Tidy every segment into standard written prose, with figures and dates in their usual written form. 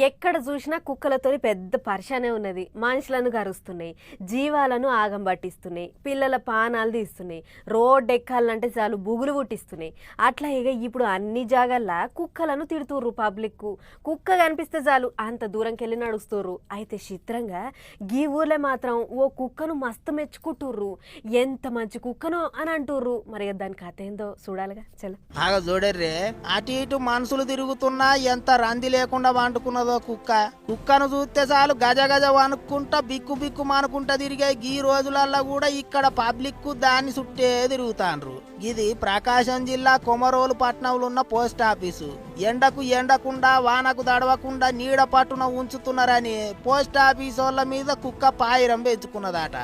ఎక్కడ చూసినా కుక్కలతోని పెద్ద పరిశానే ఉన్నది. మనుషులను కరుస్తున్నాయి, జీవాలను ఆగం పట్టిస్తున్నాయి, పిల్లల పానాలు తీస్తున్నాయి, రోడ్ ఎక్కాలంటే చాలు బుగులు పుట్టిస్తున్నాయి. అట్లా ఇక ఇప్పుడు అన్ని జాగాల్లో కుక్కలను తిడుతుర్రు పబ్లిక్. కుక్క కనిపిస్తే చాలు అంత దూరంకి వెళ్ళి నడుస్తుర్రు. అయితే చిత్రంగా గీ ఊర్లో మాత్రం ఓ కుక్కను మస్తు మెచ్చుకుంటుర్రు. ఎంత మంచి కుక్కనో అని అంటుర్రు. మరి దాని కథ ఏందో చూడాలిగా. చలో ఆగ చూడర్రే, అటు ఇటు మనుషులు తిరుగుతున్నా ఎంత రంది లేకుండా వండుకున్నదో కుక్క. కుక్కను చూస్తే చాలు గజ గజ వనుక్కుంటా బిక్కు బిక్కు మానుకుంటా తిరిగే ఈ రోజులల్లో కూడా ఇక్కడ పబ్లిక్ దాన్ని చుట్టే తిరుగుతాండ్రు. ఇది ప్రకాశం జిల్లా కొమరోలు పట్టణంలో ఉన్న పోస్ట్ ఆఫీసు. ఎండకు ఎండకుండా వానకు దడవకుండా నీడ పట్టున ఉంచుతున్నారని పోస్ట్ ఆఫీస్ వాళ్ళ మీద కుక్క పాయిరం పెంచుకున్నదట.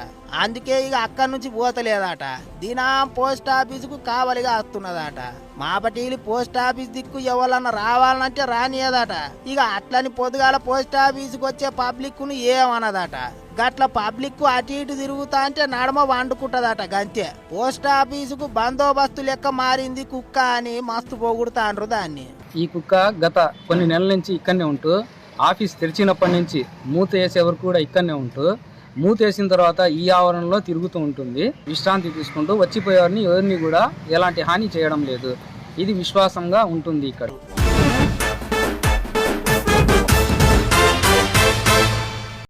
అందుకే ఇక అక్కడి నుంచి పోతలేదట. దినం పోస్ట్ ఆఫీసుకు కావలిగా వస్తున్నదట. మాపటీలి పోస్ట్ ఆఫీస్ దిక్కు ఎవరన్నా రావాలంటే రానియదట. ఇక అట్లని పొద్దుగాల పోస్ట్ ఆఫీసుకు వచ్చే పబ్లిక్ ను ఏమన్నదట. గట్ల పబ్లిక్ అటు ఇటు తిరుగుతా అంటే నడమ వండుకుంటదట. గంతే. పోస్ట్ ఆఫీసుకు బందోబస్తు లెక్క మారింది కుక్క అని మస్తు పొగుడుతాండ్రు దాన్ని. ఈ కుక్క గత కొన్ని నెలల నుంచి ఇక్కడనే ఉంటూ ఆఫీస్ తెరిచినప్పటి నుంచి మూత వేసే వరకు కూడా ఇక్కడనే ఉంటూ మూతేసిన తర్వాత ఈ ఆవరణలో తిరుగుతూ ఉంటుంది. విశ్రాంతి తీసుకుంటూ వచ్చిపోయేవారిని ఎవరిని కూడా ఎలాంటి హాని చేయడం లేదు. ఇది విశ్వాసంగా ఉంటుంది ఇక్కడ.